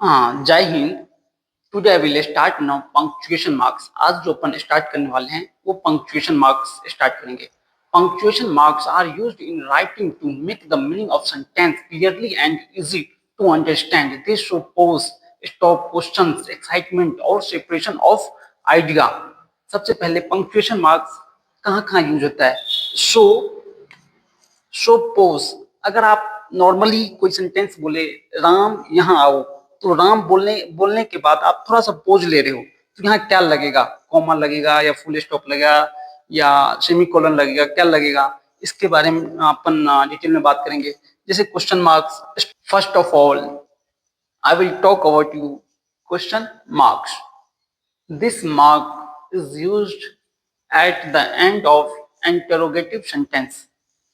हाँ, जय हिंद। Today I will start now punctuation marks. आज जो अपन स्टार्ट करने वाले हैं वो पंक्चुएशन मार्क्स स्टार्ट करेंगे। Punctuation marks are used in writing to make the meaning of sentence clearly and easy to understand. This show pause stop questions excitement और separation of idea. सबसे पहले पंक्चुएशन मार्क्स कहाँ कहाँ use होता है? Show pause. अगर आप normally कोई सेंटेंस बोले राम यहाँ आओ, तो राम बोलने के बाद आप थोड़ा सा पोज ले रहे हो, तो यहाँ क्या लगेगा? कॉमा लगेगा या फुल स्टॉप लगेगा या सेमीकोलन लगेगा? क्या लगेगा? इसके बारे में अपन डिटेल में बात करेंगे। जैसे question marks, first of all I will talk about you question marks. This mark is used at the end of interrogative sentence.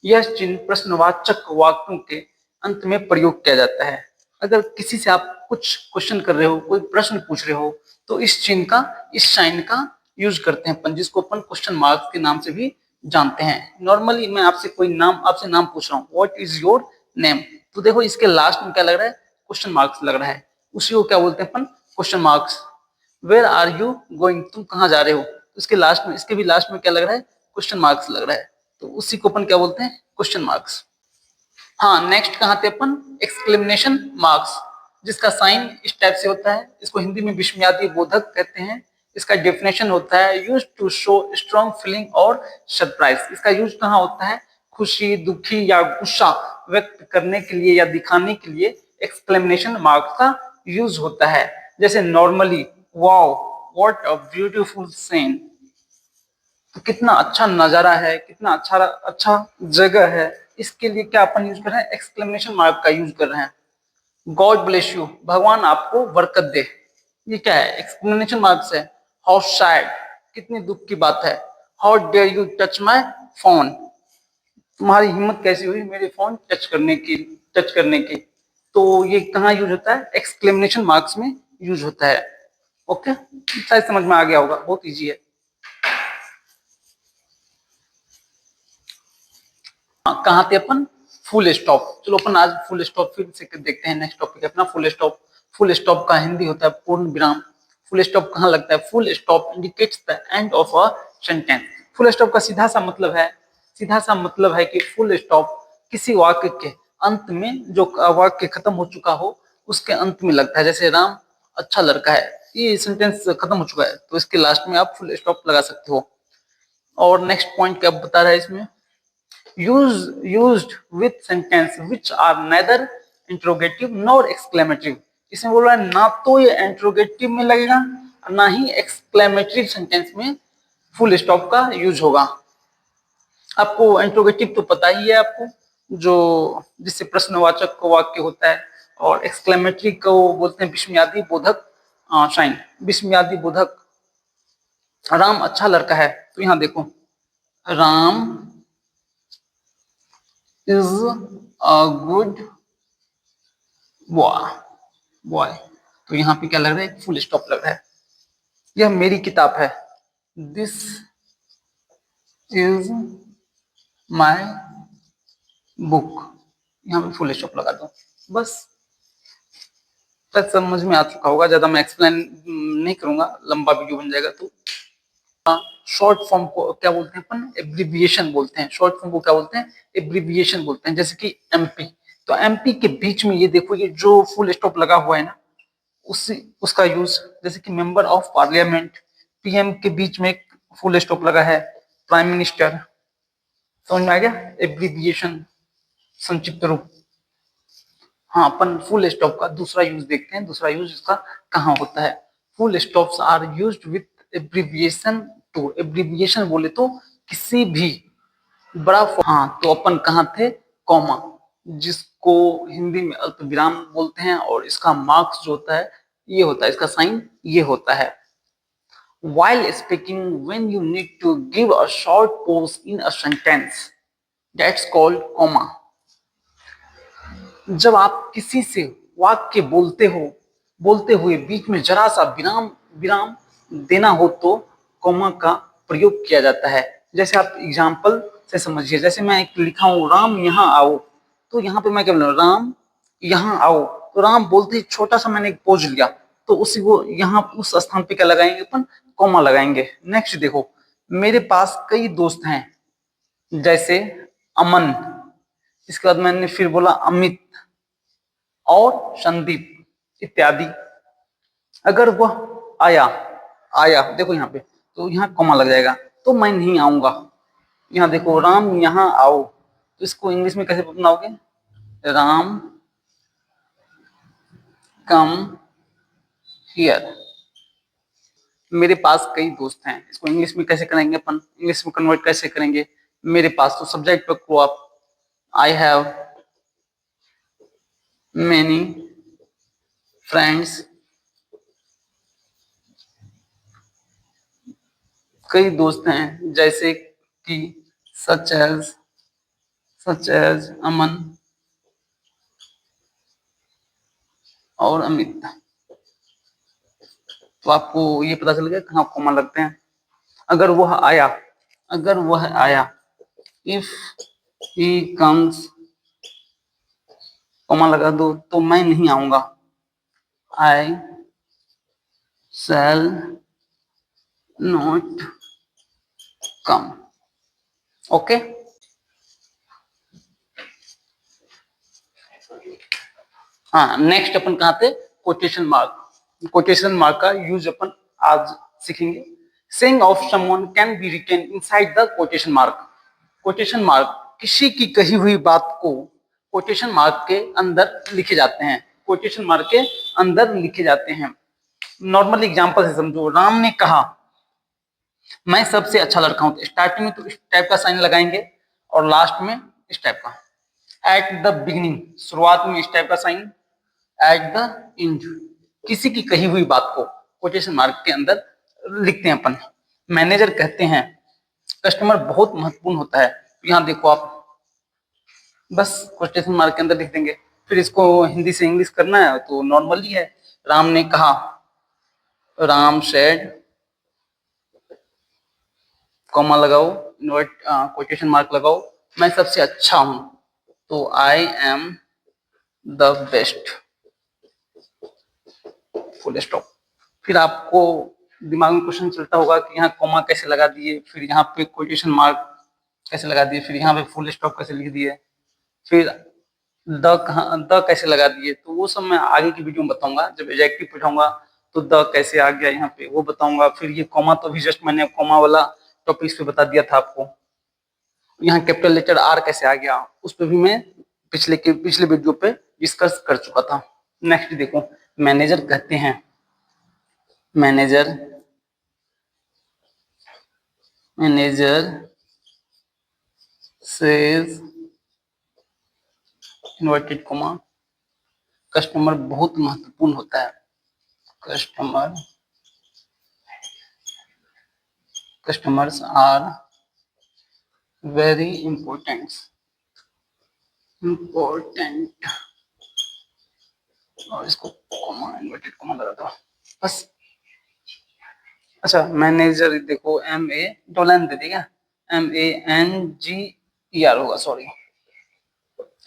यह चिन्ह प्रश्नवाचक वाक्यों के अंत में प्रयोग किया जाता है। अगर किसी से आप कुछ क्वेश्चन कर रहे हो, कोई प्रश्न पूछ रहे हो, तो इस चिन्ह का, इस साइन का यूज करते हैं अपन, जिसको अपन क्वेश्चन मार्क्स के नाम से भी जानते हैं। नॉर्मली मैं आपसे नाम पूछ रहा हूँ, व्हाट इज योर नेम, तो देखो इसके लास्ट में क्या लग रहा है? क्वेश्चन मार्क्स लग रहा है। उसी को क्या बोलते हैं अपन? Question marks. Where are you going, तुम कहाँ जा रहे हो, इसके लास्ट में, इसके भी लास्ट में क्या लग रहा है? क्वेश्चन मार्क्स लग रहा है, तो उसी को अपन क्या बोलते हैं? Question marks. हाँ, नेक्स्ट कहाँ थे अपन? एक्सक्लेमेशन मार्क्स, जिसका साइन इस टाइप से होता है। इसको हिंदी में विस्मयादि बोधक कहते हैं। इसका डेफिनेशन होता है use to show strong feeling और सरप्राइज। इसका यूज कहाँ होता है? खुशी, दुखी या गुस्सा व्यक्त करने के लिए या दिखाने के लिए एक्सक्लेमेशन मार्क्स का यूज होता है। जैसे normally wow what a beautiful scene, तो कितना अच्छा नजारा है, कितना अच्छा जगह है, इसके लिए क्या अपन यूज कर रहे हैं? एक्सक्लेमेशन मार्क का यूज कर रहे हैं। गॉड ब्लेस यू, भगवान आपको बरकत दे, ये क्या है? एक्सक्लेमेशन मार्क है। हाउ सैड, कितनी दुख की बात है। How dare you touch my phone, तुम्हारी हिम्मत कैसी हुई मेरे फोन टच करने की। तो ये कहाँ यूज होता है? एक्सक्लेमेशन मार्क्स में यूज होता है। ओके, शायद समझ में आ गया होगा, बहुत इजी है। कहाँ थे अपन? Full stop. चलो अपन आज फुल स्टॉप फिर से देखते हैं। नेक्स्ट टॉपिक अपना फुल स्टॉप। फुल स्टॉप का हिंदी होता है पूर्ण विराम। फुल स्टॉप कहाँ लगता है? Full stop indicates the end of a sentence. Full stop का सीधा सा मतलब है कि फुल स्टॉप किसी वाक्य के अंत में, जो वाक्य खत्म हो चुका हो उसके अंत में लगता है। जैसे राम अच्छा लड़का है, ये सेंटेंस खत्म हो चुका है, तो इसके लास्ट में आप फुल स्टॉप लगा सकते हो। और नेक्स्ट पॉइंट क्या बता रहा है इसमें? used with sentence which are neither interrogative nor exclamative। इसमें बोल रहा है ना तो ये इंट्रोगेटिव में लगेगा ना ही एक्सक्लेमेटरी सेंटेंस में फुल स्टॉप का यूज होगा। आपको इंट्रोगेटिव तो पता ही है आपको, जो जिससे प्रश्नवाचक को वाक्य होता है, और एक्सक्लेमेटरी को बोलते हैं विस्मयादि बोधक साइन। विस्मयादि बोधक, राम अच्छा लड़का है, तो यहाँ देखो Ram is a good boy, तो यहाँ पे क्या लग रहा है? फुल स्टॉप लग रहा है। यह मेरी किताब है, दिस इज माई बुक, यहाँ पे फुल स्टॉप लगा दो। बस तक समझ में आ चुका होगा, ज्यादा मैं एक्सप्लेन नहीं करूंगा, लंबा वीडियो बन जाएगा। तो शॉर्ट फॉर्म को क्या बोलते हैं अपन? एब्रिविएशन बोलते हैं। शॉर्ट फॉर्म को क्या बोलते हैं? एब्रिविएशन बोलते हैं। जैसे कि एमपी, तो एमपी के बीच में ये देखो, ये जो फुल स्टॉप लगा हुआ है ना, उसका यूज। जैसे कि मेंबर ऑफ पार्लियामेंट, पीएम के बीच में एक फुल स्टॉप लगा है, प्राइम मिनिस्टर। समझ में आ गया? एब्रिविएशन, संक्षिप्त रूप। हाँ, अपन फुल स्टॉप का दूसरा यूज देखते हैं। दूसरा यूज इसका कहाँ होता है? Full stops are used with abbreviation too. Abbreviation बोले तो किसी भी बड़ा, हाँ, तो अपन कहाँ थे? कॉमा, जिसको हिंदी में अल्पविराम बोलते हैं, और इसका मार्क्स जो होता है ये होता है, इसका साइन ये होता है। While speaking, when you need to give a short pause in a sentence, that's called comma। जब आप किसी से वाक्य बोलते हुए बीच में जरा सा विराम देना हो, तो कॉमा का प्रयोग किया जाता है। जैसे आप एग्जाम्पल से समझिए, जैसे मैं एक लिखा हूं राम यहाँ आओ, तो यहाँ पे मैं क्या बोल रहा हूँ? राम यहाँ आओ, तो राम बोलते ही छोटा सा मैंने एक पोज लिया, तो उसी को यहाँ उस स्थान पे क्या लगाएंगे अपन, कॉमा लगाएंगे। नेक्स्ट देखो, मेरे पास कई दोस्त हैं, जैसे अमन, इसके बाद मैंने फिर बोला अमित और संदीप इत्यादि। अगर वह आया, आया देखो यहाँ पे, तो यहाँ कॉमा लग जाएगा, तो मैं नहीं आऊंगा। यहाँ देखो, राम यहाँ आओ, तो इसको इंग्लिश में कैसे बनाओगे, राम कम हियर। मेरे पास कई दोस्त हैं, इसको इंग्लिश में कैसे करेंगे अपन, इंग्लिश में कन्वर्ट कैसे करेंगे, मेरे पास, तो सब्जेक्ट पे को आप, आई हैव मेनी फ्रेंड्स, कई दोस्त हैं, जैसे कि सच एज अमन और अमित। तो आपको ये पता चल गया कहाँ कॉमा लगते हैं। अगर वह आया, अगर वह आया, इफ ही कम्स, कॉमा लगा दो, तो मैं नहीं आऊंगा, I shall not come. Okay, हाँ नेक्स्ट अपन कहाँ थे, कोटेशन मार्क। कोटेशन मार्क का यूज अपन आज सीखेंगे। Saying of someone can be written inside the quotation mark. Quotation mark, किसी की कही हुई बात को कोटेशन मार्क के अंदर लिखे जाते हैं, कोटेशन मार्क के अंदर लिखे जाते हैं। नॉर्मल एग्जांपल से समझो, राम ने कहा मैं सबसे अच्छा लड़का हूं, स्टार्टिंग में तो इस टाइप का साइन लगाएंगे और लास्ट में इस टाइप का। एट द बिगिनिंग, शुरुआत में इस टाइप का साइन, एट द एंड, किसी की कही हुई बात को कोटेशन मार्क के अंदर लिखते हैं अपन। मैनेजर कहते हैं कस्टमर बहुत महत्वपूर्ण होता है, तो यहाँ देखो आप बस कोटेशन मार्क के अंदर लिख देंगे। फिर इसको हिंदी से इंग्लिश करना है तो नॉर्मली है, राम ने कहा, राम सेड, कॉमा लगाओ, इन्वर्ट कोटेशन मार्क लगाओ, मैं सबसे अच्छा हूं, तो I am the best, full stop. फिर आपको दिमाग में क्वेश्चन चलता होगा कि यहाँ कॉमा कैसे लगा दिए, फिर यहाँ पे कोटेशन मार्क कैसे लगा दिए, फिर यहाँ पे फुल स्टॉप कैसे लिख दिए, फिर द कैसे लगा दिए। तो वो सब मैं आगे की वीडियो में बताऊंगा, जब एडजेक्टिव पढ़ाऊंगा तो द कैसे आ गया यहाँ पे वो बताऊंगा। फिर ये कॉमा तो भी जस्ट मैंने कॉमा वाला टॉपिक पे बता दिया था आपको। यहाँ कैपिटल लेटर आर कैसे आ गया उस पर भी मैं पिछले वीडियो पे डिस्कस कर चुका था। नेक्स्ट देखो, मैनेजर कहते हैं, manager says, inverted comma, customer बहुत महत्वपूर्ण होता है, कस्टमर्स आर वेरी इंपॉर्टेंट, और इसको कॉमा, इन्वर्टेड कॉमा लगा दो बस। अच्छा, मैनेजर देखो, एम ए डोलन दे देगा, MANGER होगा, सॉरी,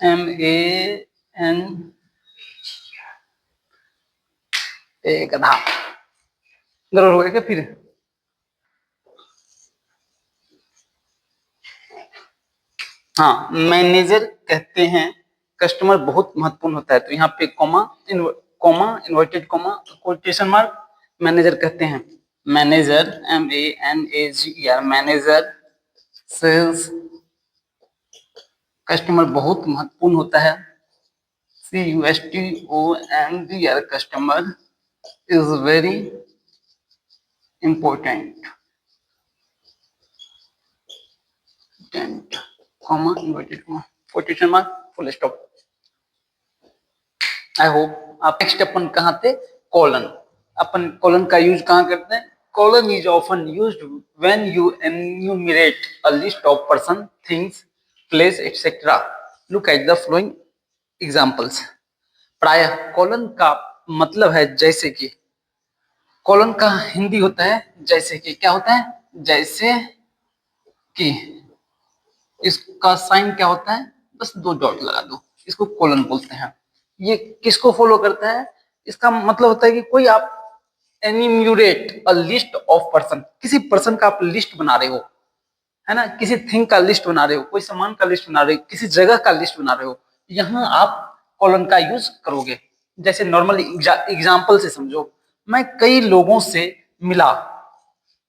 MAN, एक गधा, गलत हो गया क्या फिर। हाँ, मैनेजर कहते हैं कस्टमर बहुत महत्वपूर्ण होता है, तो यहाँ पे comma, inverted comma, quotation mark, manager कहते हैं, manager MANAGER, manager sales, customer बहुत महत्वपूर्ण होता है, CUSTOMER, customer is very important, comma, inverted comma, quotation mark, full stop. I hope आप नेक्स्ट अपन कहाँ थे, कॉलन। अपन कॉलन का यूज कहाँ करते हैं, colon is often used when you enumerate a list of person, things, place etcetera. Look at the following examples. प्रायः कॉलन का मतलब है जैसे कि, कॉलन का हिंदी होता है जैसे कि, क्या होता है, जैसे कि, इसका साइन क्या होता है, बस 2 डॉट लगा दो, इसको कॉलन बोलते हैं। ये किसको फॉलो करता है? इसका मतलब होता है कि कोई आप enumerate a list of person, किसी पर्सन का आप लिस्ट बना रहे हो, है ना, किसी थिंग का लिस्ट बना रहे हो, कोई सामान का लिस्ट बना रहे हो, किसी जगह का लिस्ट बना रहे हो, यहाँ आप कॉलन का यूज करोगे। जैसे नॉर्मली एग्जाम्पल से समझो, मैं कई लोगों से मिला,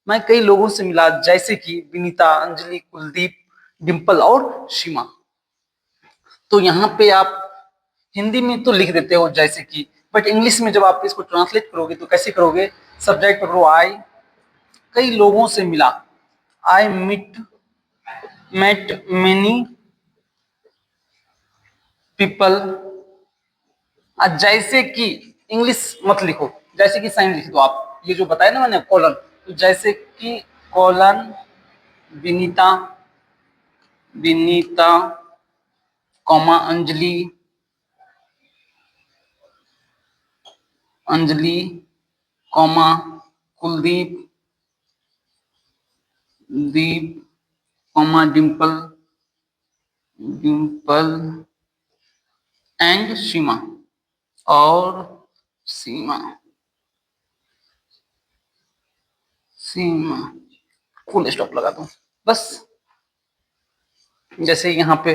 मैं कई लोगों से मिला जैसे कि विनीता, अंजलि, कुलदीप, डिम्पल और सीमा। तो यहाँ पे आप हिंदी में तो लिख देते हो जैसे कि, बट इंग्लिश में जब आप इसको ट्रांसलेट करोगे तो कैसे करोगे? सब्जेक्ट पकड़ो आई, कई लोगों से मिला, आई मेट मेनी पीपल। जैसे कि इंग्लिश मत लिखो, जैसे कि साइन लिख दो आप, ये जो बताया ना मैंने कॉलन, तो जैसे कि colon Vinita, Vinita comma Anjali, Anjali comma Kuldeep, Deep comma Dimple, Dimple and Seema, और सीमा, सीमा फुल स्टॉप लगा दूं बस। जैसे यहाँ पे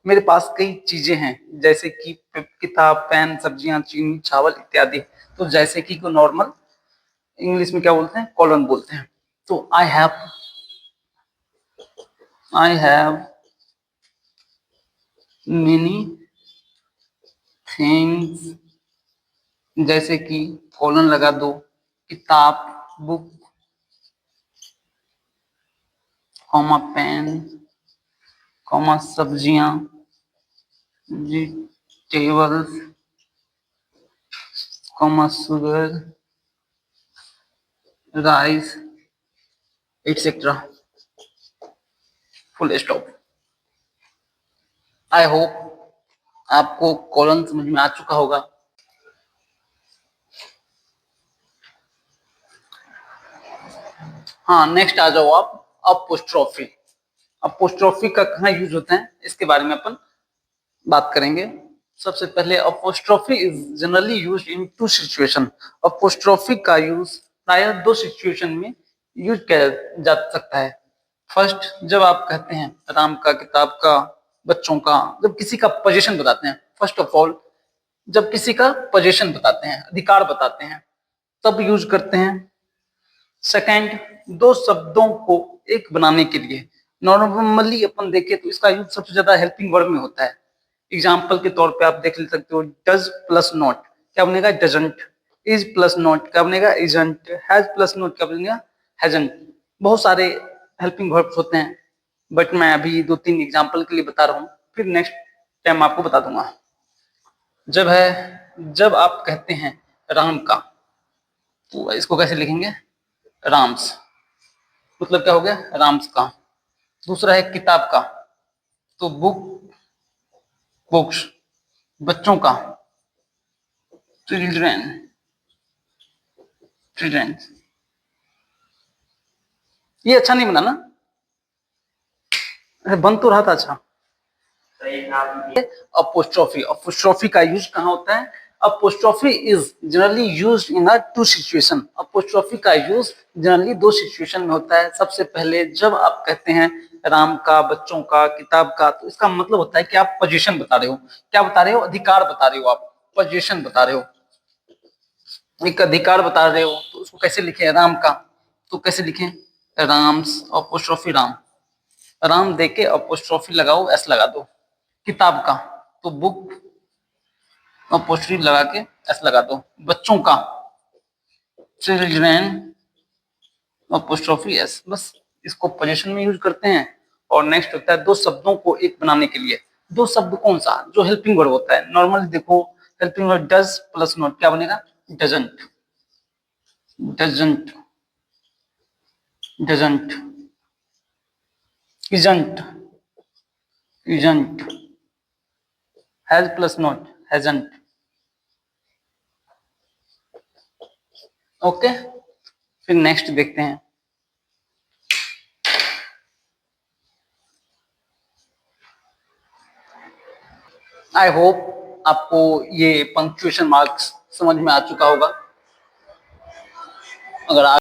मेरे पास कई चीजें हैं, जैसे कि किताब, पेन, सब्जियां, चीनी, चावल इत्यादि। तो जैसे कि को नॉर्मल इंग्लिश में क्या बोलते हैं? कॉलन बोलते हैं। तो आई हैव मेनी थिंग्स, जैसे कि कॉलन लगा दो, किताब, बुक, कॉमा पेन, कॉमा सब्जियां, vegetables, comma sugar, rice etcetera, full stop. I hope आपको कॉलन समझ में आ चुका होगा। हाँ, नेक्स्ट आ जाओ आप अपोस्ट्रोफी। अपोस्ट्रोफी का कहाँ यूज होता है इसके बारे में अपन बात करेंगे। सबसे पहले apostrophe is generally used in two situation. Apostrophe का यूज प्राय दो सिचुएशन में यूज किया जा सकता है। फर्स्ट, जब आप कहते हैं राम का, किताब का, बच्चों का, जब किसी का पोजीशन बताते हैं, फर्स्ट ऑफ ऑल जब किसी का पोजीशन बताते हैं, अधिकार बताते हैं, तब यूज करते हैं। सेकंड, दो शब्दों को एक बनाने के लिए। नॉर्मली अपन देखें तो इसका यूज सबसे ज्यादा हेल्पिंग वर्ब में होता है। एग्जाम्पल के तौर पे आप देख ले सकते हो, डज प्लस नॉट क्या बनेगा? डजंट। इज प्लस नॉट क्या बनेगा? इजंट। हैज प्लस नॉट क्या बनेगा? हैजंट। बहुत सारे हेल्पिंग वर्ब्स होते हैं, बट मैं अभी दो तीन एग्जाम्पल के लिए बता रहा हूँ, फिर नेक्स्ट टाइम आपको बता दूंगा। जब आप कहते हैं राम का, तो इसको कैसे लिखेंगे? राम्स, मतलब क्या हो गया? राम्स का। दूसरा है किताब का, तो बुक्स। बच्चों का, चिल्ड्रेन, चिल्ड्रेन। ये अच्छा नहीं बना ना? बन तो रहा था अच्छा। अपोस्ट्रोफी, अपोस्ट्रोफी का यूज कहाँ होता है? Apostrophe is generally used in a two situation. Apostrophe का यूज जनरली दो सिचुएशन में होता है। सबसे पहले जब आप कहते हैं राम का, बच्चों का, किताब का, तो इसका मतलब होता है कि आप पोजीशन बता रहे हो। क्या बता रहे हो? अधिकार बता रहे हो, आप पोजीशन बता रहे हो, एक अधिकार बता रहे हो। तो उसको कैसे लिखें? राम का, तो कैसे लिखें? राम्स अपोस्ट्रोफी राम, राम देके अपोस्ट्रोफी लगाओ, एस लगा दो। किताब का, तो बुक अपोस्ट्रोफी लगा के एस लगा दो। बच्चों का, चिल्ड्रेन अपोस्ट्रोफी एस। बस इसको पोजीशन में यूज करते हैं। और नेक्स्ट होता है दो शब्दों को एक बनाने के लिए। दो शब्द कौन सा? जो हेल्पिंग वर्ब होता है। नॉर्मली देखो, helping verb does plus not क्या बनेगा? Doesn't, doesn't, doesn't, isn't, isn't, has plus not, hasn't। Okay, फिर नेक्स्ट देखते हैं। आई होप आपको ये पंक्चुएशन मार्क्स समझ में आ चुका होगा। अगर